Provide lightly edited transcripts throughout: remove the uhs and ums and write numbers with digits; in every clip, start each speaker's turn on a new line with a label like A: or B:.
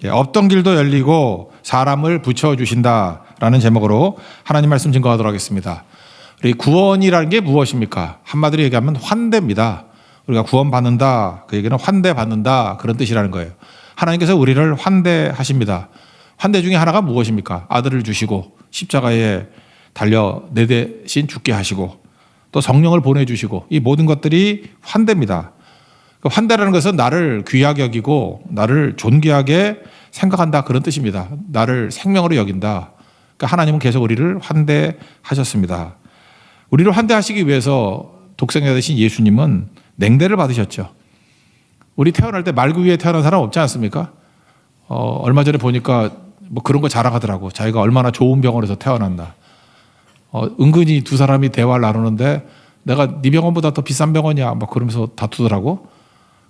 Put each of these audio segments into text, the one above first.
A: 없던 길도 열리고 사람을 붙여주신다라는 제목으로 하나님 말씀 증거하도록 하겠습니다. 우리 구원이라는 게 무엇입니까? 한마디로 얘기하면 환대입니다. 우리가 구원받는다, 그 얘기는 환대받는다, 그런 뜻이라는 거예요. 하나님께서 우리를 환대하십니다. 환대 중에 하나가 무엇입니까? 아들을 주시고 십자가에 달려 내 대신 죽게 하시고 또 성령을 보내주시고, 이 모든 것들이 환대입니다. 환대라는 것은 나를 귀하게 여기고 나를 존귀하게 생각한다, 그런 뜻입니다. 나를 생명으로 여긴다. 그러니까 하나님은 계속 우리를 환대하셨습니다. 우리를 환대하시기 위해서 독생자 되신 예수님은 냉대를 받으셨죠. 우리 태어날 때 말구 위에 태어난 사람 없지 않습니까? 얼마 전에 보니까 뭐 그런 거 자랑하더라고. 자기가 얼마나 좋은 병원에서 태어났나. 은근히 두 사람이 대화를 나누는데 내가 네 병원보다 더 비싼 병원이야 막 그러면서 다투더라고.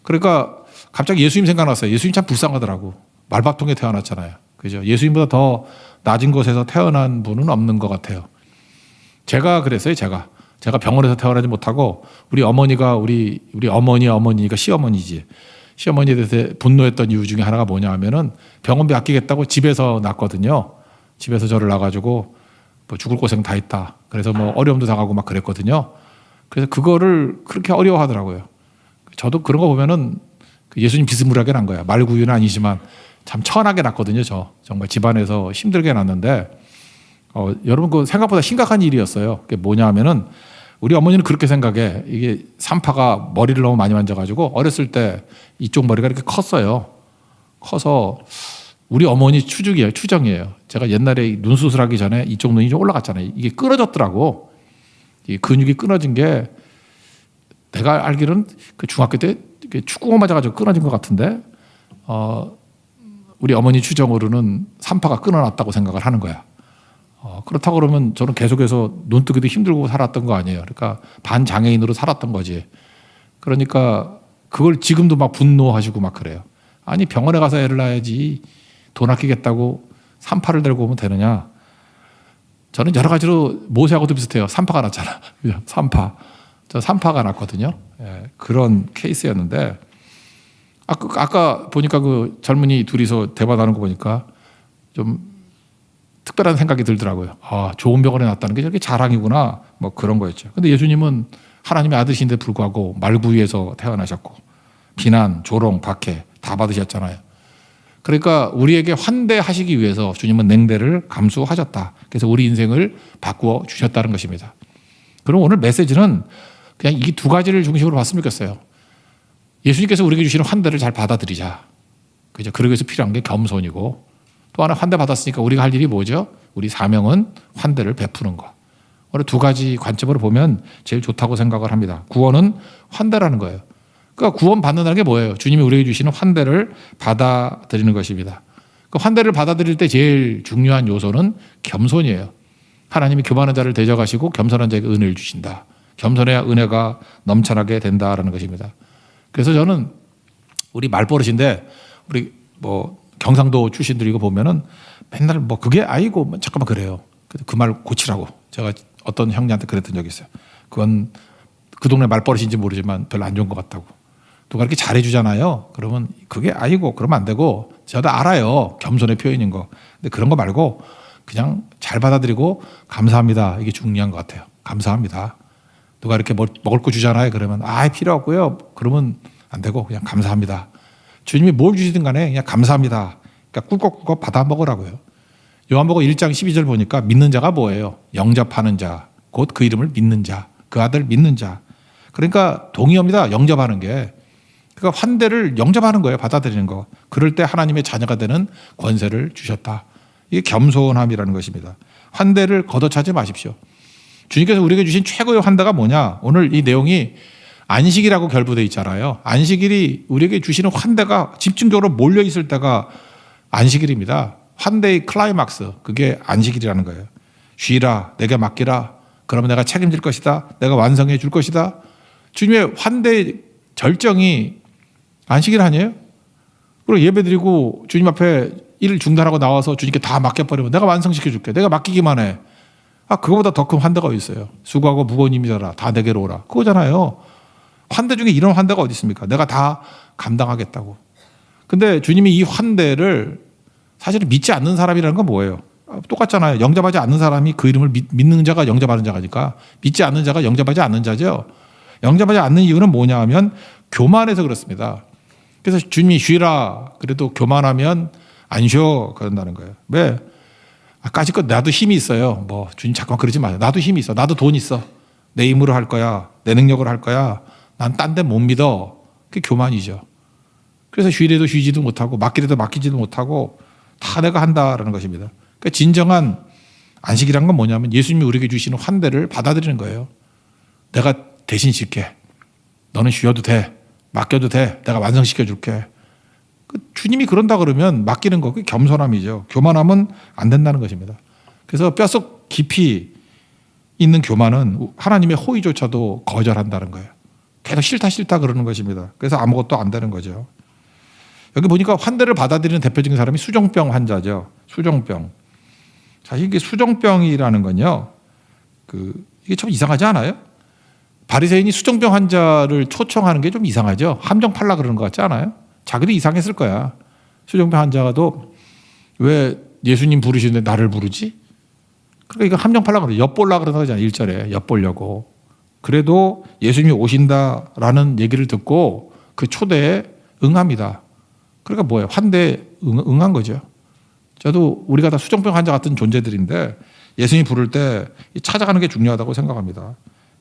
A: 그러니까 갑자기 예수님 생각났어요. 예수님 참 불쌍하더라고. 말밥통에 태어났잖아요. 그죠? 예수님보다 더 낮은 곳에서 태어난 분은 없는 것 같아요. 제가 그랬어요. 제가 병원에서 태어나지 못하고 우리 어머니가 우리 어머니가 시어머니지. 시어머니에 대해서 분노했던 이유 중에 하나가 뭐냐 하면은 병원비 아끼겠다고 집에서 낳았거든요. 집에서 저를 낳아가지고 뭐 죽을 고생 다 했다. 그래서 뭐 어려움도 당하고 막 그랬거든요. 그래서 그거를 그렇게 어려워하더라고요. 저도 그런 거 보면은 예수님 비스무리하게 난 거야. 말구유는 아니지만 참 천하게 났거든요. 저 정말 집안에서 힘들게 났는데 여러분 그 생각보다 심각한 일이었어요. 그게 뭐냐 하면은 우리 어머니는 그렇게 생각해. 이게 산파가 머리를 너무 많이 만져가지고 어렸을 때 이쪽 머리가 이렇게 컸어요. 커서 우리 어머니 추정이에요. 제가 옛날에 눈 수술하기 전에 이쪽 눈이 좀 올라갔잖아요. 이게 끊어졌더라고. 이 근육이 끊어진 게 내가 알기로는 그 중학교 때 축구공 맞아가지고 끊어진 것 같은데 우리 어머니 추정으로는 산파가 끊어놨다고 생각을 하는 거야. 그렇다고 그러면 저는 계속해서 눈 뜨기도 힘들고 살았던 거 아니에요. 그러니까 반장애인으로 살았던 거지. 그러니까 그걸 지금도 막 분노하시고 막 그래요. 아니 병원에 가서 애를 낳아야지 돈 아끼겠다고 산파를 들고 오면 되느냐. 저는 여러 가지로 모세하고도 비슷해요. 산파가 났잖아. 저 산파가 났거든요. 그런 케이스였는데 아까 보니까 그 젊은이 둘이서 대화 나누는 거 보니까 좀 특별한 생각이 들더라고요. 좋은 병원에 났다는 게 저렇게 자랑이구나. 뭐 그런 거였죠. 근데 예수님은 하나님의 아들이신데 불구하고 말구유에서 태어나셨고 비난, 조롱, 박해 다 받으셨잖아요. 그러니까 우리에게 환대하시기 위해서 주님은 냉대를 감수하셨다. 그래서 우리 인생을 바꾸어 주셨다는 것입니다. 그럼 오늘 메시지는 그냥 이 두 가지를 중심으로 봤으면 좋겠어요. 예수님께서 우리에게 주시는 환대를 잘 받아들이자. 그죠? 그러기 위해서 필요한 게 겸손이고, 또 하나 환대 받았으니까 우리가 할 일이 뭐죠? 우리 사명은 환대를 베푸는 것. 오늘 두 가지 관점으로 보면 제일 좋다고 생각을 합니다. 구원은 환대라는 거예요. 그러니까 구원 받는다는 게 뭐예요? 주님이 우리에게 주시는 환대를 받아들이는 것입니다. 그 환대를 받아들일 때 제일 중요한 요소는 겸손이에요. 하나님이 교만한 자를 대적하시고 겸손한 자에게 은혜를 주신다. 겸손해야 은혜가 넘쳐나게 된다라는 것입니다. 그래서 저는 우리 말버릇인데 우리 뭐 경상도 출신들이 이거 보면은 맨날 뭐 그게 아니고 뭐 잠깐만 그래요. 그 말 고치라고 제가 어떤 형님한테 그랬던 적이 있어요. 그건 그 동네 말버릇인지 모르지만 별로 안 좋은 것 같다고. 누가 이렇게 잘해주잖아요. 그러면 그게 아니고 그러면 안 되고 저도 알아요. 겸손의 표현인 거. 근데 그런 거 말고 그냥 잘 받아들이고 감사합니다. 이게 중요한 것 같아요. 감사합니다. 누가 이렇게 먹을 거 주잖아요. 그러면 필요 없고요. 그러면 안 되고 그냥 감사합니다. 주님이 뭘 주시든 간에 그냥 감사합니다. 그러니까 꿀꺽꿀꺽 받아 먹으라고요. 요한복음 1장 12절 보니까 믿는 자가 뭐예요? 영접하는 자, 곧 그 이름을 믿는 자, 그 아들 믿는 자. 그러니까 동의합니다. 영접하는 게. 그러니까 환대를 영접하는 거예요. 받아들이는 거. 그럴 때 하나님의 자녀가 되는 권세를 주셨다. 이게 겸손함이라는 것입니다. 환대를 걷어차지 마십시오. 주님께서 우리에게 주신 최고의 환대가 뭐냐? 오늘 이 내용이 안식일하고 결부되어 있잖아요. 안식일이 우리에게 주시는 환대가 집중적으로 몰려 있을 때가 안식일입니다. 환대의 클라이막스, 그게 안식일이라는 거예요. 쉬라, 내게 맡기라. 그러면 내가 책임질 것이다. 내가 완성해 줄 것이다. 주님의 환대의 절정이 안식일 아니에요? 그리고 예배드리고 주님 앞에 일을 중단하고 나와서 주님께 다 맡겨버리면 내가 완성시켜 줄게. 내가 맡기기만 해. 그거보다 더 큰 환대가 어디 있어요? 수고하고 무거운 짐이라 다 내게로 오라. 그거잖아요. 환대 중에 이런 환대가 어디 있습니까? 내가 다 감당하겠다고. 근데 주님이 이 환대를 사실은 믿지 않는 사람이라는 건 뭐예요? 똑같잖아요. 영접하지 않는 사람이 그 이름을 믿는 자가 영접하는 자가니까 믿지 않는 자가 영접하지 않는 자죠. 영접하지 않는 이유는 뭐냐 하면 교만해서 그렇습니다. 그래서 주님이 쉬라 그래도 교만하면 안 쉬어 그런다는 거예요. 왜? 까짓것 나도 힘이 있어요. 뭐 주님 잠깐만 그러지 마요. 나도 힘이 있어. 나도 돈 있어. 내 힘으로 할 거야. 내 능력으로 할 거야. 난 딴 데 못 믿어. 그게 교만이죠. 그래서 쉬래도 쉬지도 못하고 맡기래도 맡기지도 못하고 다 내가 한다라는 것입니다. 그러니까 진정한 안식이란 건 뭐냐면 예수님이 우리에게 주시는 환대를 받아들이는 거예요. 내가 대신 쉴게. 너는 쉬어도 돼. 맡겨도 돼. 내가 완성시켜 줄게. 주님이 그런다 그러면 맡기는 거 그게 겸손함이죠. 교만하면 안 된다는 것입니다. 그래서 뼛속 깊이 있는 교만은 하나님의 호의조차도 거절한다는 거예요. 계속 싫다 싫다 그러는 것입니다. 그래서 아무것도 안 되는 거죠. 여기 보니까 환대를 받아들이는 대표적인 사람이 수종병 환자죠. 수종병. 사실 이게 수종병이라는 건요. 이게 참 이상하지 않아요? 바리새인이 수종병 환자를 초청하는 게 좀 이상하죠. 함정 팔라 그러는 것 같지 않아요? 자기도 이상했을 거야. 수종병 환자도 왜 예수님 부르시는데 나를 부르지? 그러니까 이거 함정 팔라 그러죠. 엿보려고 그러는 거잖아요. 1절에 엿보려고. 그래도 예수님이 오신다라는 얘기를 듣고 그 초대에 응합니다. 그러니까 뭐예요? 환대에 응한 거죠. 저도 우리가 다 수종병 환자 같은 존재들인데 예수님이 부를 때 찾아가는 게 중요하다고 생각합니다.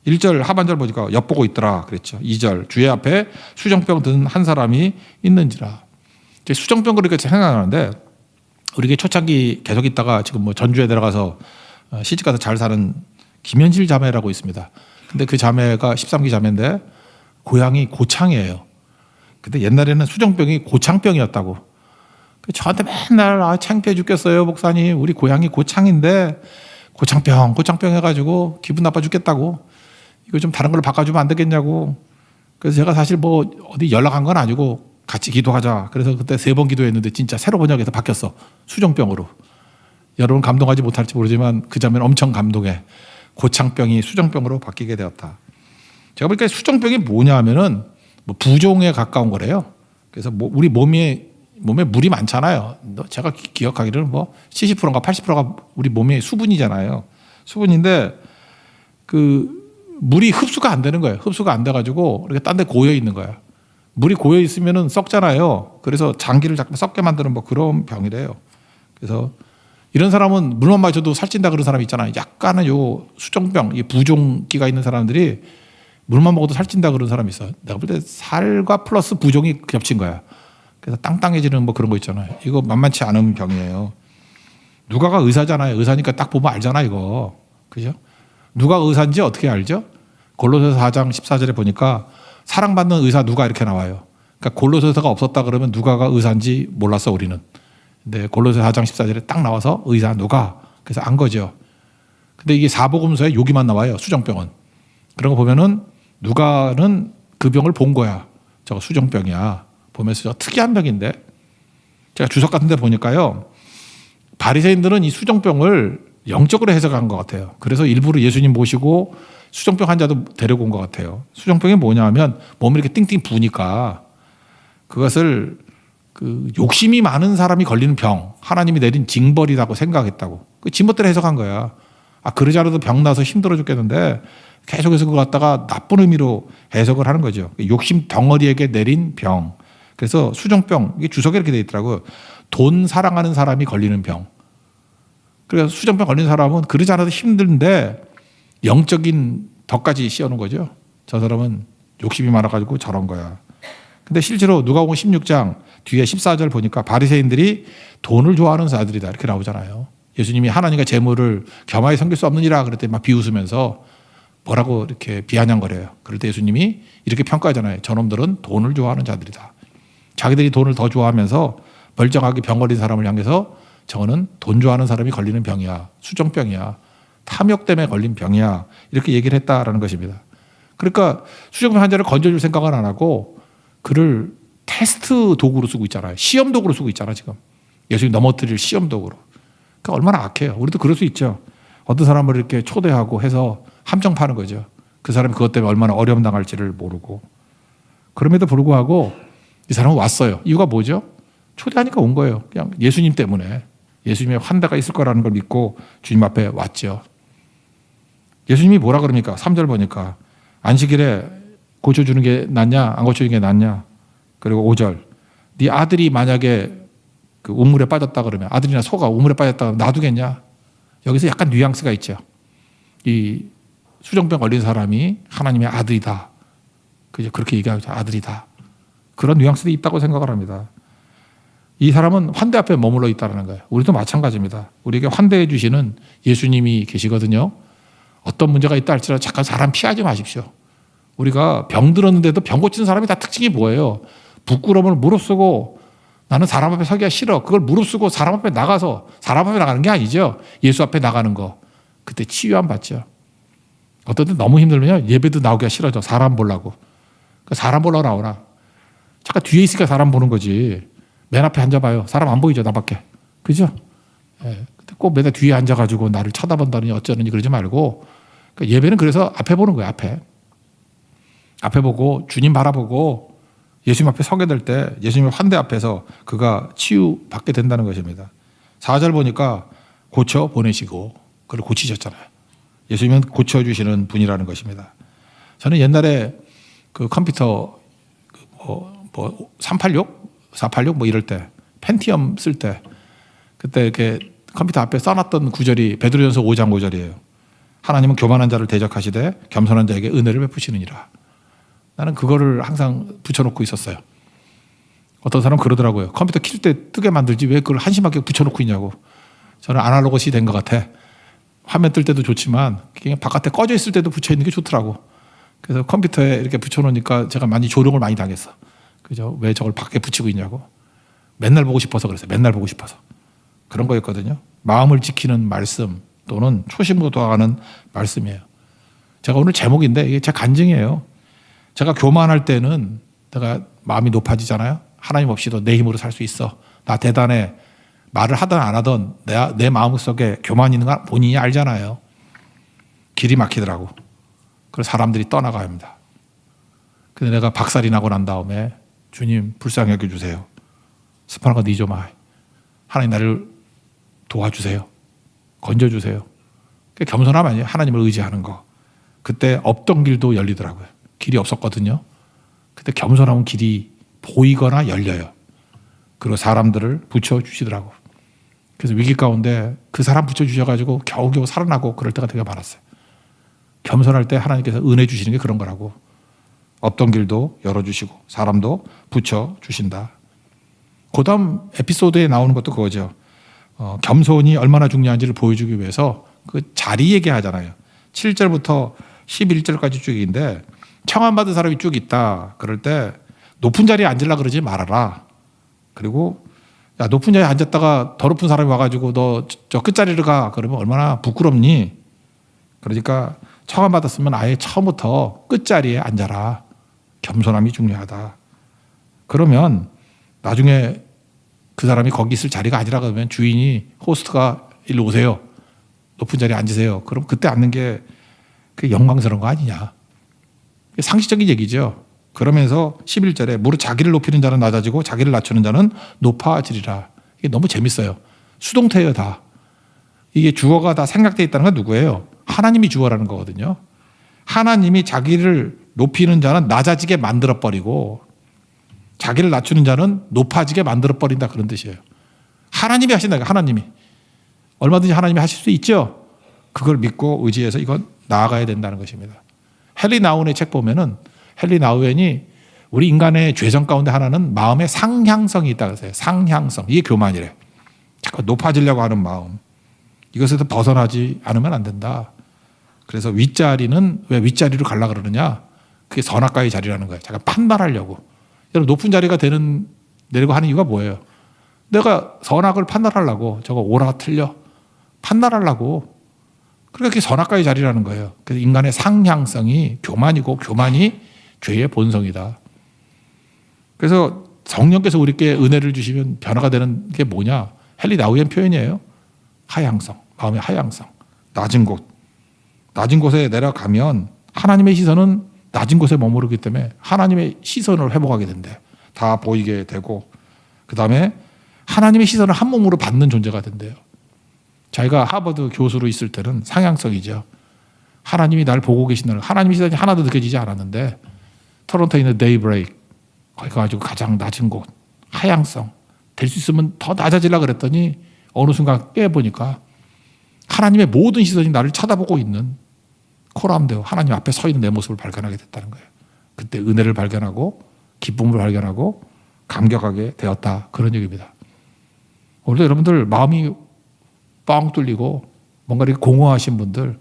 A: 1절 하반절 보니까 엿보고 있더라 그랬죠. 2절 주의 앞에 수종병 든 한 사람이 있는지라. 수종병 그러니까 생각나는데 우리 초창기 계속 있다가 지금 뭐 전주에 들어가서 시집가서 잘 사는 김현실 자매라고 있습니다. 근데 그 자매가 13기 자매인데 고향이 고창이에요. 근데 옛날에는 수종병이 고창병이었다고. 저한테 맨날 창피해 죽겠어요 목사님. 우리 고향이 고창인데 고창병 해가지고 기분 나빠 죽겠다고. 이거 좀 다른 걸로 바꿔주면 안 되겠냐고. 그래서 제가 사실 뭐 어디 연락한 건 아니고 같이 기도하자. 그래서 그때 3번 기도했는데 진짜 새로 번역해서 바뀌었어. 수종병으로. 여러분 감동하지 못할지 모르지만 그 자매는 엄청 감동해. 고창병이 수종병으로 바뀌게 되었다. 제가 보니까 수종병이 뭐냐 하면은 뭐 부종에 가까운 거래요. 그래서 우리 몸에 물이 많잖아요. 제가 기억하기로는 뭐 70%인가 80%가 우리 몸의 수분이잖아요. 수분인데 물이 흡수가 안 되는 거예요. 흡수가 안 돼가지고 이렇게 딴 데 고여 있는 거야. 물이 고여 있으면은 썩잖아요. 그래서 장기를 자꾸 썩게 만드는 뭐 그런 병이래요. 그래서 이런 사람은 물만 마셔도 살찐다 그런 사람 있잖아요. 약간은 요 수종병, 이 부종기가 있는 사람들이 물만 먹어도 살찐다 그런 사람이 있어요. 내가 볼 때 살과 플러스 부종이 겹친 거야. 그래서 땅땅해지는 뭐 그런 거 있잖아요. 이거 만만치 않은 병이에요. 누가가 의사잖아요. 의사니까 딱 보면 알잖아 이거. 그죠? 누가 의사인지 어떻게 알죠? 골로새서 4장 14절에 보니까 사랑받는 의사 누가 이렇게 나와요. 그러니까 골로새서가 없었다 그러면 누가가 의사인지 몰랐어 우리는. 근데 골로새 4장 14절에 딱 나와서 의사 누가. 그래서 안 거죠. 근데 이게 사복음서에 여기만 나와요. 수종병은. 그런 거 보면은 누가는 그 병을 본 거야. 저거 수종병이야. 보면서 저 특이한 병인데 제가 주석 같은 데 보니까요. 바리새인들은 이 수종병을 영적으로 해석한 것 같아요. 그래서 일부러 예수님 모시고 수종병 환자도 데려온 것 같아요. 수종병이 뭐냐 하면 몸이 이렇게 띵띵 부으니까 그것을 욕심이 많은 사람이 걸리는 병, 하나님이 내린 징벌이라고 생각했다고. 그 지멋대로 해석한 거야. 그러지 않아도 병 나서 힘들어 죽겠는데 계속해서 그거 갖다가 나쁜 의미로 해석을 하는 거죠. 욕심 덩어리에게 내린 병. 그래서 수종병, 이게 주석에 이렇게 돼 있더라고요. 돈 사랑하는 사람이 걸리는 병. 그래서 수종병 걸린 사람은 그러지 않아도 힘든데 영적인 덕까지 씌워놓은 거죠. 저 사람은 욕심이 많아가지고 저런 거야. 근데 실제로 누가복음 16장 뒤에 14절 보니까 바리새인들이 돈을 좋아하는 자들이다 이렇게 나오잖아요. 예수님이 하나님과 재물을 겸하여 섬길 수 없느니라 그랬더니 막 비웃으면서 뭐라고 이렇게 비아냥거려요. 그럴 때 예수님이 이렇게 평가하잖아요. 저놈들은 돈을 좋아하는 자들이다. 자기들이 돈을 더 좋아하면서 멀쩡하게 병 걸린 사람을 향해서 저거는 돈 좋아하는 사람이 걸리는 병이야. 수종병이야. 탐욕 때문에 걸린 병이야. 이렇게 얘기를 했다라는 것입니다. 그러니까 수종병 환자를 건져줄 생각은 안 하고 그를 테스트 도구로 쓰고 있잖아요. 시험 도구로 쓰고 있잖아 지금. 예수님 넘어뜨릴 시험 도구로. 그러니까 얼마나 악해요. 우리도 그럴 수 있죠. 어떤 사람을 이렇게 초대하고 해서 함정 파는 거죠. 그 사람이 그것 때문에 얼마나 어려움 당할지를 모르고. 그럼에도 불구하고 이 사람은 왔어요. 이유가 뭐죠? 초대하니까 온 거예요. 그냥 예수님 때문에. 예수님의 환대가 있을 거라는 걸 믿고 주님 앞에 왔죠. 예수님이 뭐라 그럽니까? 3절 보니까 안식일에 고쳐주는 게 낫냐 안 고쳐주는 게 낫냐. 그리고 5절 네 아들이 만약에 그 우물에 빠졌다 그러면 아들이나 소가 우물에 빠졌다 그러면 놔두겠냐. 여기서 약간 뉘앙스가 있죠. 이 수정병 걸린 사람이 하나님의 아들이다. 그죠? 그렇게 얘기하죠. 아들이다. 그런 뉘앙스도 있다고 생각을 합니다. 이 사람은 환대 앞에 머물러 있다는 거예요. 우리도 마찬가지입니다. 우리에게 환대해 주시는 예수님이 계시거든요. 어떤 문제가 있다 할지라도 잠깐 사람 피하지 마십시오. 우리가 병 들었는데도 병 고치는 사람이 다 특징이 뭐예요? 부끄러움을 무릅쓰고 나는 사람 앞에 서기가 싫어. 그걸 무릅쓰고 사람 앞에 나가서 사람 앞에 나가는 게 아니죠. 예수 앞에 나가는 거. 그때 치유함 받죠. 어떤 때 너무 힘들면요. 예배도 나오기가 싫어져. 사람 보려고. 사람 보려고 나오나. 잠깐 뒤에 있으니까 사람 보는 거지. 맨 앞에 앉아봐요. 사람 안 보이죠. 나밖에. 그죠? 예. 꼭 맨날 뒤에 앉아가지고 나를 쳐다본다느니 어쩌느니 그러지 말고 그러니까 예배는 그래서 앞에 보는 거예요. 앞에 보고 주님 바라보고 예수님 앞에 서게 될 때 예수님의 환대 앞에서 그가 치유받게 된다는 것입니다. 4절 보니까 고쳐 보내시고 그걸 고치셨잖아요. 예수님은 고쳐주시는 분이라는 것입니다. 저는 옛날에 그 컴퓨터 386? 486 뭐 이럴 때 펜티엄 쓸 때 그때 이렇게 컴퓨터 앞에 써놨던 구절이 베드로전서 5장 5절이에요. 하나님은 교만한 자를 대적하시되 겸손한 자에게 은혜를 베푸시느니라. 나는 그거를 항상 붙여놓고 있었어요. 어떤 사람은 그러더라고요. 컴퓨터 킬 때 뜨게 만들지 왜 그걸 한심하게 붙여놓고 있냐고. 저는 아날로그 시대인 것 같아. 화면 뜰 때도 좋지만 그냥 바깥에 꺼져 있을 때도 붙여있는 게 좋더라고. 그래서 컴퓨터에 이렇게 붙여놓으니까 제가 많이 조롱을 많이 당했어. 그죠? 왜 저걸 밖에 붙이고 있냐고. 맨날 보고 싶어서 그랬어요. 맨날 보고 싶어서. 그런 거였거든요. 마음을 지키는 말씀 또는 초심으로 돌아가는 말씀이에요. 제가 오늘 제목인데 이게 제 간증이에요. 제가 교만할 때는 내가 마음이 높아지잖아요. 하나님 없이도 내 힘으로 살 수 있어. 나 대단해. 말을 하든 안 하든 내 마음속에 교만이 있는 거 본인이 알잖아요. 길이 막히더라고. 그래서 사람들이 떠나가야 합니다. 근데 내가 박살이 나고 난 다음에 주님 불쌍히 여겨주세요. 스파나가 니조마. 하나님 나를 도와주세요. 건져주세요. 겸손함 아니에요. 하나님을 의지하는 거. 그때 없던 길도 열리더라고요. 길이 없었거든요. 그때 겸손하면 길이 보이거나 열려요. 그리고 사람들을 붙여주시더라고. 그래서 위기 가운데 그 사람 붙여주셔가지고 겨우겨우 살아나고 그럴 때가 되게 많았어요. 겸손할 때 하나님께서 은혜 주시는 게 그런 거라고. 없던 길도 열어주시고 사람도 붙여주신다. 그 다음 에피소드에 나오는 것도 그거죠. 겸손이 얼마나 중요한지를 보여주기 위해서 그 자리 얘기하잖아요. 7절부터 11절까지 쭉인데 청함받은 사람이 쭉 있다. 그럴 때 높은 자리에 앉으려 그러지 말아라. 그리고 야 높은 자리에 앉았다가 더 높은 사람이 와가지고 너 저 끝자리를 가. 그러면 얼마나 부끄럽니. 그러니까 청함받았으면 아예 처음부터 끝자리에 앉아라. 겸손함이 중요하다. 그러면 나중에 그 사람이 거기 있을 자리가 아니라 그러면 주인이 호스트가 일로 오세요. 높은 자리에 앉으세요. 그럼 그때 앉는 게 그게 영광스러운 거 아니냐. 상식적인 얘기죠. 그러면서 11절에 무릇 자기를 높이는 자는 낮아지고 자기를 낮추는 자는 높아지리라. 이게 너무 재밌어요. 수동태예요 다. 이게 주어가 다 생략되어 있다는 건 누구예요? 하나님이 주어라는 거거든요. 하나님이 자기를 높이는 자는 낮아지게 만들어버리고 자기를 낮추는 자는 높아지게 만들어버린다 그런 뜻이에요. 하나님이 하신다. 하나님이. 얼마든지 하나님이 하실 수 있죠. 그걸 믿고 의지해서 이건 나아가야 된다는 것입니다. 헨리 나우엔의 책 보면은 헨리 나우엔이 우리 인간의 죄성 가운데 하나는 마음의 상향성이 있다고 했어요. 상향성. 이게 교만이래. 자꾸 높아지려고 하는 마음. 이것에서 벗어나지 않으면 안 된다. 그래서 윗자리는 왜 윗자리로 가려고 그러느냐. 그게 선악과의 자리라는 거예요. 잠깐 판단하려고. 여러분 높은 자리가 내려고 하는 이유가 뭐예요? 내가 선악을 판단하려고 저거 옳아 틀려 판단하려고. 그러니까 그게 선악과의 자리라는 거예요. 그래서 인간의 상향성이 교만이고 교만이 죄의 본성이다. 그래서 성령께서 우리께 은혜를 주시면 변화가 되는 게 뭐냐? 헨리 나우엔 표현이에요. 하향성, 마음의 하향성. 낮은 곳. 낮은 곳에 내려가면 하나님의 시선은 낮은 곳에 머무르기 때문에 하나님의 시선을 회복하게 된대. 다 보이게 되고 그 다음에 하나님의 시선을 한 몸으로 받는 존재가 된대요. 자기가 하버드 교수로 있을 때는 상향성이죠. 하나님이 날 보고 계신다는, 하나님의 시선이 하나도 느껴지지 않았는데 토론토에 있는 데이브레이크 거기 가지고 가장 낮은 곳, 하향성 될 수 있으면 더 낮아지려고 그랬더니 어느 순간 깨보니까 하나님의 모든 시선이 나를 쳐다보고 있는 코람데오, 하나님 앞에 서 있는 내 모습을 발견하게 됐다는 거예요. 그때 은혜를 발견하고 기쁨을 발견하고 감격하게 되었다, 그런 얘기입니다. 오늘도 여러분들 마음이 뻥 뚫리고 뭔가 이렇게 공허하신 분들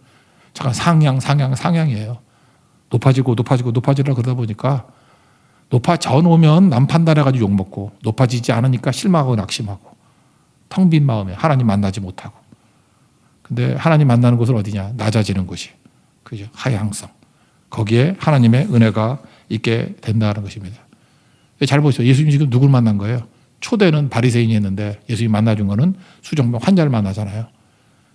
A: 잠깐 상향이에요. 높아지려고 그러다 보니까 높아져 놓으면 남 판단해가지고 욕먹고, 높아지지 않으니까 실망하고 낙심하고, 텅 빈 마음에 하나님 만나지 못하고. 근데 하나님 만나는 곳은 어디냐? 낮아지는 곳이. 그죠? 하향성. 거기에 하나님의 은혜가 있게 된다는 것입니다. 잘 보세요. 예수님 지금 누굴 만난 거예요? 초대는 바리새인이 했는데 예수님 만나준 거는 수정병 환자를 만나잖아요.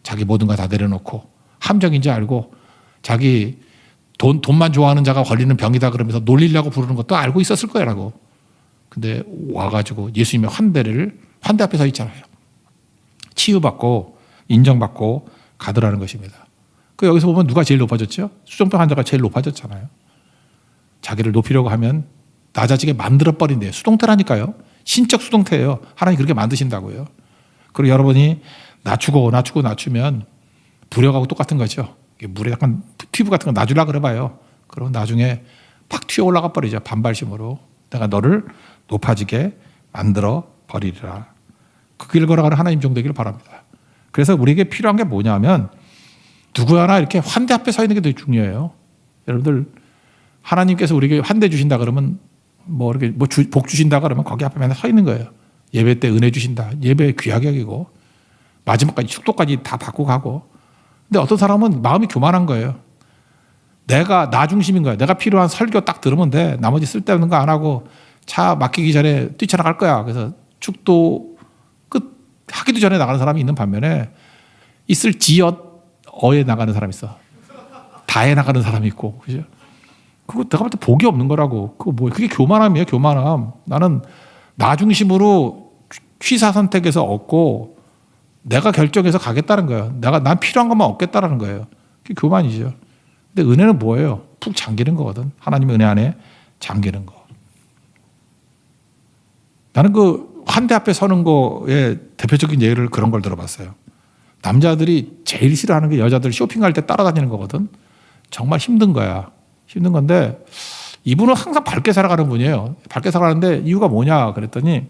A: 자기 모든 거 다 내려놓고 함정인지 알고 자기 돈만 좋아하는 자가 걸리는 병이다 그러면서 놀리려고 부르는 것도 알고 있었을 거라고. 근데 와가지고 예수님의 환대 앞에 서 있잖아요. 치유받고 인정받고 가더라는 것입니다. 그 여기서 보면 누가 제일 높아졌죠? 수정병 환자가 제일 높아졌잖아요. 자기를 높이려고 하면 낮아지게 만들어버린대요. 수동태라니까요. 신적 수동태예요. 하나님 그렇게 만드신다고요. 그리고 여러분이 낮추면 부력하고 똑같은 거죠. 물에 약간 튜브 같은 거 놔주려고 그래봐요. 그럼 나중에 팍 튀어 올라가 버리죠. 반발심으로. 내가 너를 높아지게 만들어 버리리라. 그 길 걸어가는 하나님 종 되기를 바랍니다. 그래서 우리에게 필요한 게 뭐냐면 누구나 이렇게 환대 앞에 서 있는 게 되게 중요해요. 여러분들 하나님께서 우리에게 환대 주신다 그러면 이렇게 복 주신다 그러면 거기 앞에 맨날 서 있는 거예요. 예배 때 은혜 주신다. 예배 귀하게 여기고 마지막까지 축도까지 다 받고 가고. 근데 어떤 사람은 마음이 교만한 거예요. 나 중심인 거야. 내가 필요한 설교 딱 들으면 돼. 나머지 쓸데없는 거 안 하고 차 막히기 전에 뛰쳐나갈 거야. 그래서 축도 끝 하기도 전에 나가는 사람이 있는 반면에 있을 어에 나가는 사람이 있어. 다에 나가는 사람이 있고. 그죠? 그거 내가 볼 때 복이 없는 거라고. 그게 교만함이에요, 교만함. 나는 나 중심으로 취사 선택해서 얻고 내가 결정해서 가겠다는 거예요. 난 필요한 것만 얻겠다는 거예요. 그게 교만이죠. 근데 은혜는 뭐예요? 푹 잠기는 거거든. 하나님의 은혜 안에 잠기는 거. 나는 그 환대 앞에 서는 거에 대표적인 예를 그런 걸 들어봤어요. 남자들이 제일 싫어하는 게 여자들 쇼핑할 때 따라다니는 거거든. 정말 힘든 거야. 힘든 건데 이분은 항상 밝게 살아가는 분이에요. 밝게 살아가는데 이유가 뭐냐 그랬더니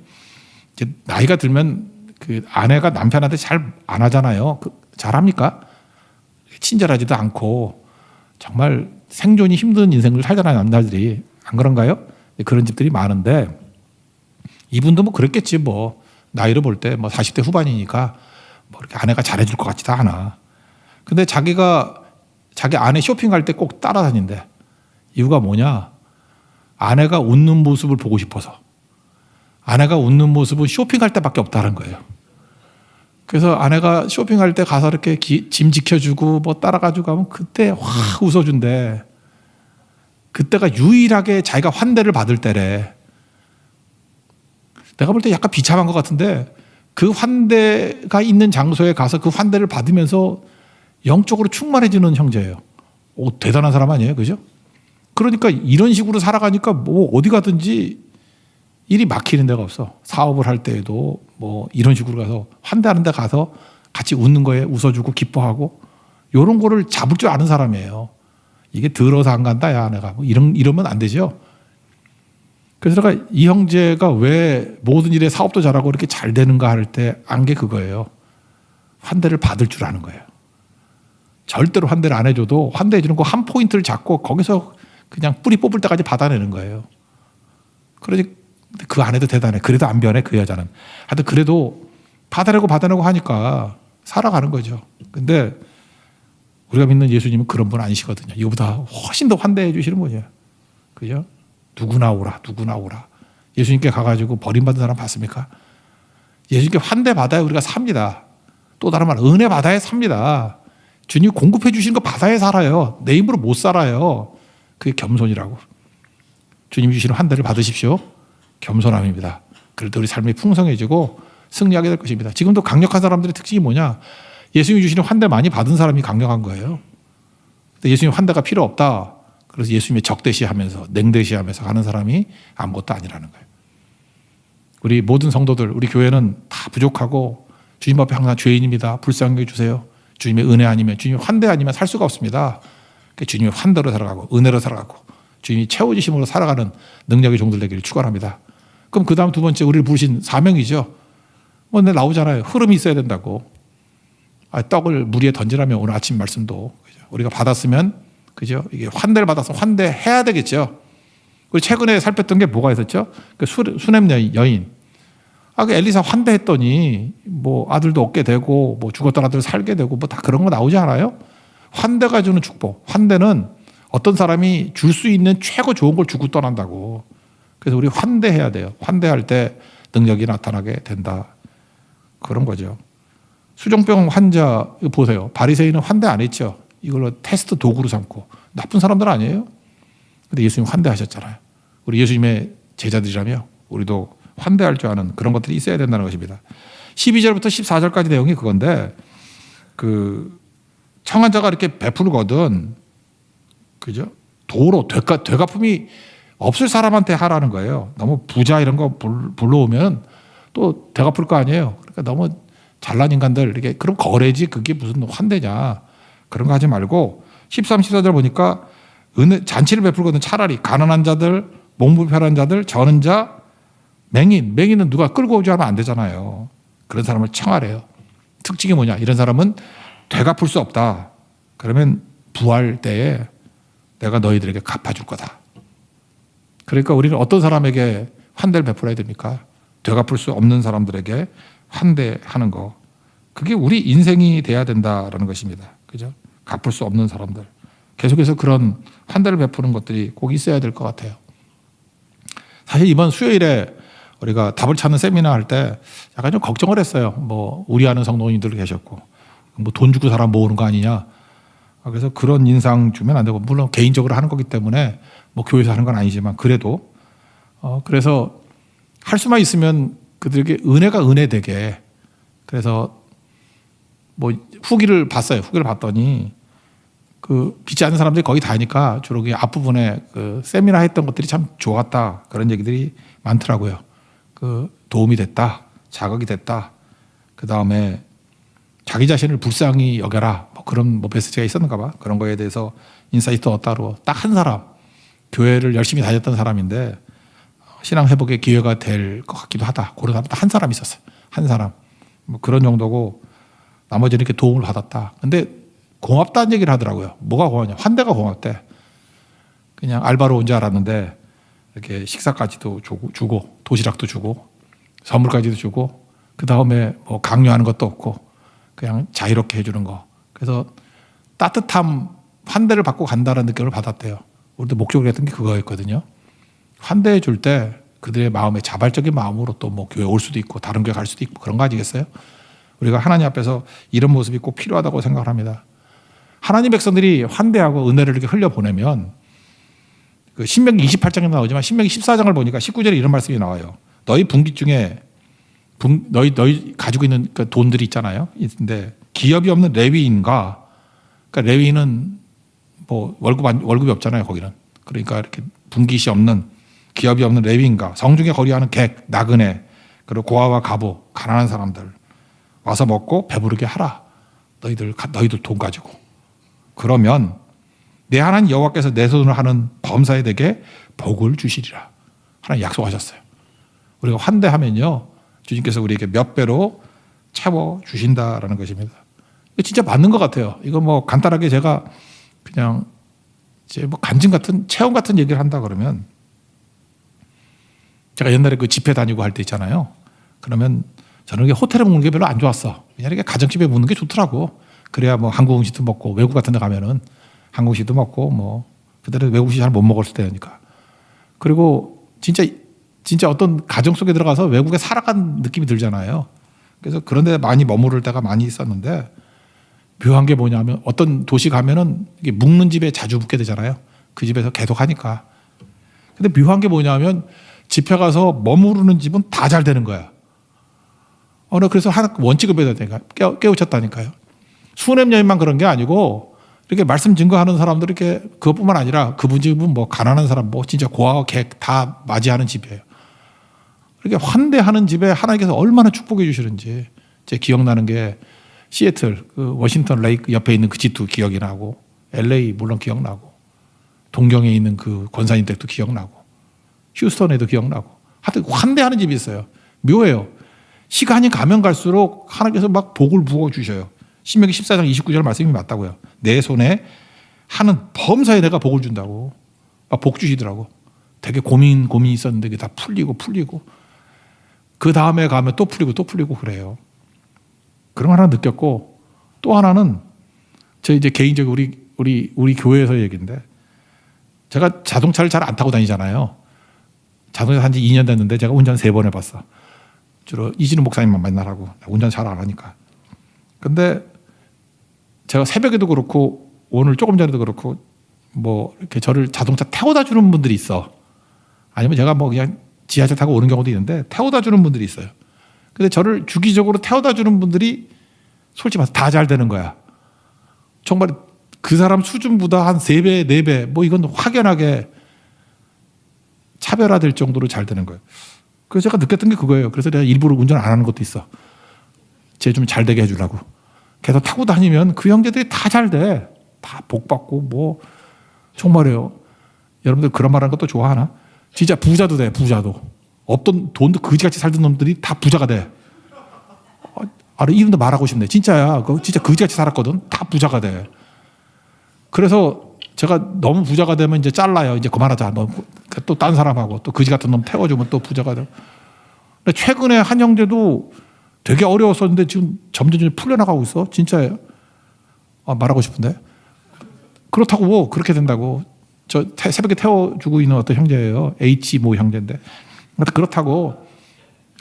A: 이제 나이가 들면 그 아내가 남편한테 잘 안 하잖아요. 잘합니까? 친절하지도 않고 정말 생존이 힘든 인생을 살잖아요, 남자들이. 안 그런가요? 그런 집들이 많은데 이분도 뭐 그랬겠지 뭐. 나이를 볼 때 뭐 40대 후반이니까 뭐 이렇게 아내가 잘해줄 것 같지도 않아. 근데 자기 아내 쇼핑할 때 꼭 따라다닌대. 이유가 뭐냐? 아내가 웃는 모습을 보고 싶어서. 아내가 웃는 모습은 쇼핑할 때밖에 없다는 거예요. 그래서 아내가 쇼핑할 때 가서 이렇게 짐 지켜주고 뭐 따라가지고 가면 그때 확 웃어준대. 그때가 유일하게 자기가 환대를 받을 때래. 내가 볼 때 약간 비참한 것 같은데 그 환대가 있는 장소에 가서 그 환대를 받으면서 영적으로 충만해지는 형제예요. 대단한 사람 아니에요? 그죠? 그러니까 이런 식으로 살아가니까 뭐 어디 가든지 일이 막히는 데가 없어. 사업을 할 때에도 뭐 이런 식으로 가서 환대하는 데 가서 같이 웃는 거에 웃어주고 기뻐하고 이런 거를 잡을 줄 아는 사람이에요. 이게 들어서 안 간다 야 내가 뭐 이러면 안 되죠. 그래서 내가 이 형제가 왜 모든 일에 사업도 잘하고 이렇게 잘 되는가 할 때 안 게 그거예요. 환대를 받을 줄 아는 거예요. 절대로 환대를 안 해줘도 환대해 주는 거 한 포인트를 잡고 거기서 그냥 뿌리 뽑을 때까지 받아내는 거예요. 그러니 그 아내도 대단해. 그래도 안 변해 그 여자는. 하여튼 그래도 받아내고 하니까 살아가는 거죠. 근데 우리가 믿는 예수님은 그런 분 아니시거든요. 이거보다 훨씬 더 환대해 주시는 분이에요. 그죠? 누구나 오라. 예수님께 가가지고 버림받은 사람 봤습니까? 예수님께 환대 받아야 우리가 삽니다. 또 다른 말 은혜 받아야 삽니다. 주님 공급해 주시는 거 받아야 살아요. 내 힘으로 못 살아요. 그게 겸손이라고. 주님 주시는 환대를 받으십시오. 겸손함입니다. 그럴 때 우리 삶이 풍성해지고 승리하게 될 것입니다. 지금도 강력한 사람들의 특징이 뭐냐? 예수님이 주시는 환대 많이 받은 사람이 강력한 거예요. 근데 예수님 환대가 필요 없다. 그래서 예수님의 적대시하면서 냉대시하면서 가는 사람이 아무것도 아니라는 거예요. 우리 모든 성도들, 우리 교회는 다 부족하고 주님 앞에 항상 죄인입니다. 불쌍히 주세요. 주님의 은혜 아니면, 주님의 환대 아니면 살 수가 없습니다. 주님의 환대로 살아가고 은혜로 살아가고 주님이 채워주심으로 살아가는 능력의 종들 되기를 축원합니다. 그럼 그 다음 두 번째 우리를 부르신 사명이죠. 근데 나오잖아요. 흐름이 있어야 된다고. 떡을 물 위에 던지라면 오늘 아침 말씀도 그죠? 우리가 받았으면 그죠? 이게 환대를 받아서 환대해야 되겠죠. 우리 최근에 살폈던 게 뭐가 있었죠? 그 수냄 여인. 그 엘리사 환대했더니 뭐 아들도 얻게 되고 뭐 죽었던 아들 살게 되고 뭐 다 그런 거 나오지 않아요? 환대가 주는 축복. 환대는 어떤 사람이 줄 수 있는 최고 좋은 걸 주고 떠난다고. 그래서 우리 환대해야 돼요. 환대할 때 능력이 나타나게 된다. 그런 거죠. 수종병 환자 이거 보세요. 바리새인은 환대 안 했죠. 이걸로 테스트 도구로 삼고. 나쁜 사람들 아니에요. 근데 예수님 환대하셨잖아요. 우리 예수님의 제자들이라며 우리도 환대할 줄 아는 그런 것들이 있어야 된다는 것입니다. 12절부터 14절까지 내용이 그건데 그 청한 자가 이렇게 베풀거든 그죠? 도로 되갚음이 없을 사람한테 하라는 거예요. 너무 부자 이런 거 불러오면 또 되갚을 거 아니에요. 그러니까 너무 잘난 인간들 이렇게 그럼 거래지 그게 무슨 환대냐 그런 거 하지 말고 13, 14절 보니까 잔치를 베풀거든 차라리 가난한 자들, 몸불편한 자들, 저는 자, 맹인은 누가 끌고 오지 않으면 안 되잖아요. 그런 사람을 청하래요. 특징이 뭐냐? 이런 사람은 되갚을 수 없다. 그러면 부활 때에 내가 너희들에게 갚아줄 거다. 그러니까 우리는 어떤 사람에게 환대를 베풀어야 됩니까? 되갚을 수 없는 사람들에게 환대하는 거. 그게 우리 인생이 돼야 된다라는 것입니다. 그죠? 갚을 수 없는 사람들. 계속해서 그런 환대를 베푸는 것들이 꼭 있어야 될 것 같아요. 사실 이번 수요일에 우리가 답을 찾는 세미나 할 때 약간 좀 걱정을 했어요. 뭐 우리아는 성도님들 계셨고 뭐 돈 주고 사람 모으는 거 아니냐. 그래서 그런 인상 주면 안 되고 물론 개인적으로 하는 거기 때문에 뭐 교회에서 하는 건 아니지만 그래도 그래서 할 수만 있으면 그들에게 은혜가 은혜되게 그래서 뭐 후기를 봤어요. 후기를 봤더니 그 믿지 않는 사람들이 거의 다니까 주로 그 앞부분에 그 세미나 했던 것들이 참 좋았다 그런 얘기들이 많더라고요. 그 도움이 됐다, 자극이 됐다. 그 다음에 자기 자신을 불쌍히 여겨라. 뭐 그런 뭐 메시지가 있었는가 봐. 그런 거에 대해서 인사이트 얻다로 딱 한 사람, 교회를 열심히 다녔던 사람인데 신앙 회복의 기회가 될 것 같기도 하다. 그런 사람 딱 한 사람 있었어요. 한 사람. 뭐 그런 정도고 나머지는 이렇게 도움을 받았다. 근데 고맙다는 얘기를 하더라고요. 뭐가 고맙냐? 환대가 고맙대. 그냥 알바로 온 줄 알았는데 이렇게 식사까지도 주고 도시락도 주고 선물까지도 주고 그 다음에 뭐 강요하는 것도 없고 그냥 자유롭게 해주는 거. 그래서 따뜻함, 환대를 받고 간다는 느낌을 받았대요. 우리도 목적으로 했던 게 그거였거든요. 환대해 줄 때 그들의 마음에 자발적인 마음으로 또 뭐 교회 올 수도 있고 다른 교회 갈 수도 있고 그런 거 아니겠어요? 우리가 하나님 앞에서 이런 모습이 꼭 필요하다고 생각을 합니다. 하나님 백성들이 환대하고 은혜를 이렇게 흘려보내면 그 신명기 28장에 나오지만 신명기 14장을 보니까 19절에 이런 말씀이 나와요. 너희 분깃 중에 너희 가지고 있는 그 돈들이 있잖아요. 근데 기업이 없는 레위인과 그러니까 레위인은 뭐 월급이 없잖아요. 거기는. 그러니까 이렇게 분깃이 없는 기업이 없는 레위인과 성중에 거리하는 객, 나그네 그리고 고아와 가부 가난한 사람들 와서 먹고 배부르게 하라. 너희들 돈 가지고. 그러면 내 하나님 여호와께서 내 손으로 하는 범사에게 복을 주시리라. 하나님 약속하셨어요. 우리가 환대하면요. 주님께서 우리에게 몇 배로 채워 주신다라는 것입니다. 이거 진짜 맞는 것 같아요. 이거 뭐 간단하게 제가 그냥 이제 뭐 간증 같은 체험 같은 얘기를 한다 그러면 제가 옛날에 그 집회 다니고 할 때 있잖아요. 그러면 저는 이게 호텔에 묵는 게 별로 안 좋았어. 그냥 이렇게 가정집에 묵는 게 좋더라고. 그래야 뭐 한국 음식도 먹고 외국 같은 데 가면은 한국 음식도 먹고 뭐 그때는 외국 음식 잘 못 먹었을 때니까. 그리고 진짜 어떤 가정 속에 들어가서 외국에 살아간 느낌이 들잖아요. 그래서 그런 데 많이 머무를 때가 많이 있었는데 묘한 게 뭐냐면 어떤 도시 가면은 이게 묵는 집에 자주 묵게 되잖아요. 그 집에서 계속 하니까. 근데 묘한 게 뭐냐면 집에 가서 머무르는 집은 다 잘 되는 거야. 그래서 하나 원칙을 배웠다니까 깨우쳤다니까요. 수십 년만 그런 게 아니고 이렇게 말씀 증거하는 사람들 이렇게 그것뿐만 아니라 그분 집은 뭐 가난한 사람 뭐 진짜 고아와 객 다 맞이하는 집이에요. 이렇게 환대하는 집에 하나님께서 얼마나 축복해 주시는지 제 기억나는 게 시애틀 그 워싱턴 레이크 옆에 있는 그 집도 기억이 나고 LA 물론 기억나고 동경에 있는 그 권사님 댁도 기억나고 휴스턴에도 기억나고 하여튼 환대하는 집이 있어요. 묘해요. 시간이 가면 갈수록 하나님께서 막 복을 부어주셔요. 신명기 14장 29절 말씀이 맞다고요. 내 손에 하는 범사에 내가 복을 준다고 막 복 주시더라고. 되게 고민이 있었는데 그게 다 풀리고 그 다음에 가면 또 풀리고 그래요. 그런 거 하나 느꼈고 또 하나는 저 이제 개인적으로 우리 교회에서 얘기인데 제가 자동차를 잘 안 타고 다니잖아요. 자동차 산 지 2년 됐는데 제가 운전 3번 해봤어. 주로 이진우 목사님만 만나라고. 운전 잘 안 하니까. 근데 제가 새벽에도 그렇고 오늘 조금 전에도 그렇고 뭐 이렇게 저를 자동차 태워다 주는 분들이 있어. 아니면 제가 뭐 그냥 지하철 타고 오는 경우도 있는데 태워다 주는 분들이 있어요. 근데 저를 주기적으로 태워다 주는 분들이 솔직히 말해서 다 잘 되는 거야. 정말 그 사람 수준보다 한 3배, 4배 뭐 이건 확연하게 차별화될 정도로 잘 되는 거예요. 그래서 제가 느꼈던 게 그거예요. 그래서 내가 일부러 운전 안 하는 것도 있어. 쟤 좀 잘 되게 해주려고. 계속 타고 다니면 그 형제들이 다 잘 돼. 다 복 받고 뭐 정말이에요. 여러분들 그런 말 하는 것도 좋아하나? 진짜 부자도 돼. 부자도. 없던 돈도 그지같이 살던 놈들이 다 부자가 돼. 이름도 말하고 싶네. 진짜야. 진짜 그지같이 살았거든. 다 부자가 돼. 그래서 제가 너무 부자가 되면 이제 잘라요. 이제 그만하자. 또 딴 사람하고 또 그지 같은 놈 태워주면 또 부자가 돼. 근데 최근에 한 형제도 되게 어려웠었는데 지금 점점 풀려나가고 있어. 진짜예요. 말하고 싶은데. 그렇다고 뭐 그렇게 된다고. 저 새벽에 태워주고 있는 어떤 형제예요. H 모 형제인데. 그렇다고.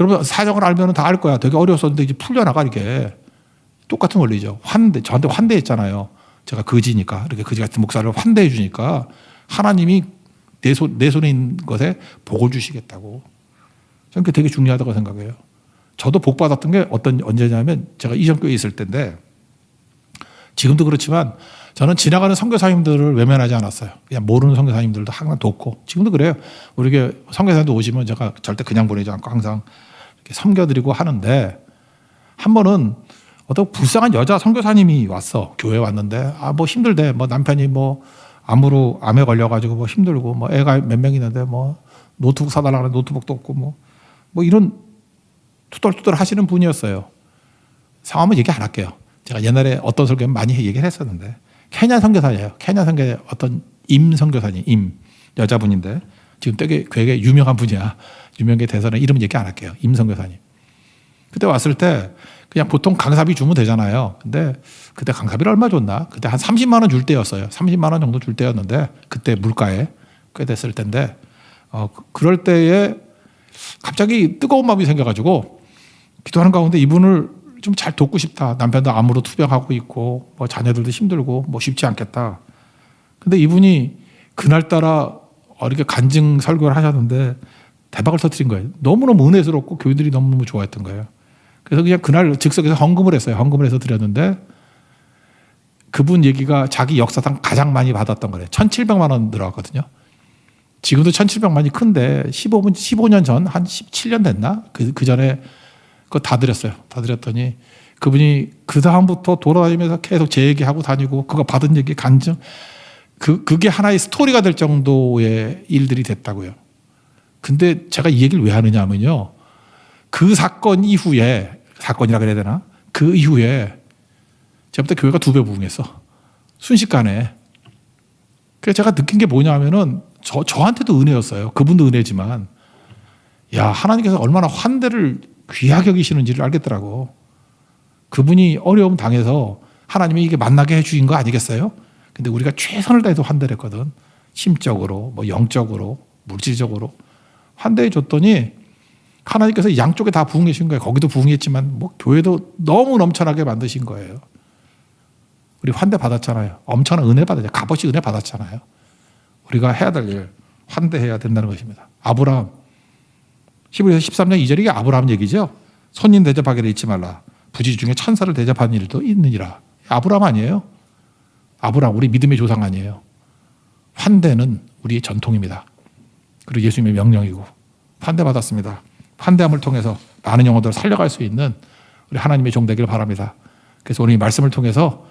A: 여러분 사정을 알면 다 알 거야. 되게 어려웠었는데 이제 풀려나가 이게. 똑같은 원리죠. 저한테 환대했잖아요. 제가 거지니까 이렇게 거지 같은 목사를 환대해 주니까 하나님이 내 손에 있는 것에 복을 주시겠다고. 저는 그게 되게 중요하다고 생각해요. 저도 복 받았던 게 언제냐면 제가 이전교회에 있을 때인데 지금도 그렇지만 저는 지나가는 선교사님들을 외면하지 않았어요. 그냥 모르는 선교사님들도 항상 돕고 지금도 그래요. 우리 교회 선교사님들 오시면 제가 절대 그냥 보내지 않고 항상 이렇게 섬겨드리고 하는데 한 번은 어떤 불쌍한 여자 선교사님이 왔어. 교회에 왔는데 뭐 힘들대. 뭐 남편이 뭐 암에 걸려가지고 뭐 힘들고 뭐 애가 몇 명 있는데 뭐 노트북 사달라고 하는데 노트북도 없고 뭐 이런 투덜투덜 하시는 분이었어요. 성함은 얘기 안 할게요. 제가 옛날에 어떤 설교 많이 얘기를 했었는데 케냐 선교사예요. 케냐 선교사의 어떤 임 선교사님, 여자분인데 지금 되게 유명한 분이야. 유명계 대선에 이름은 얘기 안 할게요. 임 선교사님. 그때 왔을 때 그냥 보통 강사비 주면 되잖아요. 근데 그때 강사비를 얼마 줬나? 그때 한 30만 원 줄 때였어요. 30만 원 정도 줄 때였는데 그때 물가에 꽤 됐을 때인데 그럴 때에 갑자기 뜨거운 마음이 생겨가지고 기도하는 가운데 이분을 좀 잘 돕고 싶다. 남편도 암으로 투병하고 있고 뭐 자녀들도 힘들고 뭐 쉽지 않겠다. 근데 이분이 그날따라 이렇게 간증 설교를 하셨는데 대박을 터뜨린 거예요. 너무너무 은혜스럽고 교인들이 너무너무 좋아했던 거예요. 그래서 그냥 그날 즉석에서 헌금을 했어요. 헌금을 해서 드렸는데 그분 얘기가 자기 역사상 가장 많이 받았던 거래요. 1,700만 원 들어갔거든요. 지금도 1,700만이 큰데 15년 전 한 17년 됐나? 그 전에 그거 다 드렸어요. 다 드렸더니 그분이 그 다음부터 돌아다니면서 계속 제 얘기하고 다니고 그거 받은 얘기 간증 그게 하나의 스토리가 될 정도의 일들이 됐다고요. 근데 제가 이 얘기를 왜 하느냐 하면요. 그 사건 이후에 사건이라 그래야 되나? 그 이후에 제가 교회가 2배 부흥했어. 순식간에. 그래서 제가 느낀 게 뭐냐 하면은 저한테도 은혜였어요. 그분도 은혜지만 야 하나님께서 얼마나 환대를 귀하게 여기시는지를 알겠더라고. 그분이 어려움 당해서 하나님이 이게 만나게 해주신 거 아니겠어요? 근데 우리가 최선을 다해서 환대를 했거든. 심적으로, 뭐 영적으로, 물질적으로 환대해 줬더니 하나님께서 양쪽에 다 부흥해 주신 거예요. 거기도 부흥했지만 뭐 교회도 너무 넘쳐나게 만드신 거예요. 우리 환대 받았잖아요. 엄청난 은혜 받았잖아요. 값없이 은혜 받았잖아요. 우리가 해야 될 일, 환대해야 된다는 것입니다. 아브라함. 히브리서 13장 2절이 아브라함 얘기죠. 손님 대접하기를 잊지 말라. 부지 중에 천사를 대접하는 일도 있느니라. 아브라함 아니에요? 아브라함 우리 믿음의 조상 아니에요? 환대는 우리의 전통입니다. 그리고 예수님의 명령이고 환대받았습니다. 환대함을 통해서 많은 영혼들을 살려갈 수 있는 우리 하나님의 종 되기를 바랍니다. 그래서 오늘 이 말씀을 통해서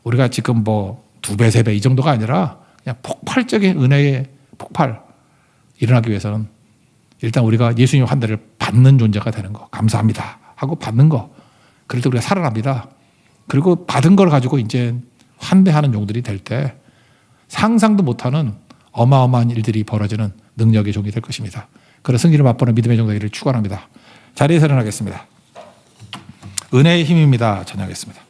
A: 우리가 지금 뭐 2배, 3배 이 정도가 아니라 그냥 폭발적인 은혜의 폭발 일어나기 위해서는 일단 우리가 예수님의 환대를 받는 존재가 되는 거, 감사합니다 하고 받는 거, 그럴 때 우리가 살아납니다. 그리고 받은 걸 가지고 이제 환대하는 종들이 될 때 상상도 못하는 어마어마한 일들이 벌어지는 능력의 종이 될 것입니다. 그런 승리를 맛보는 믿음의 종 되기를 축원합니다. 자리에서 일어나겠습니다. 은혜의 힘입니다. 전하겠습니다.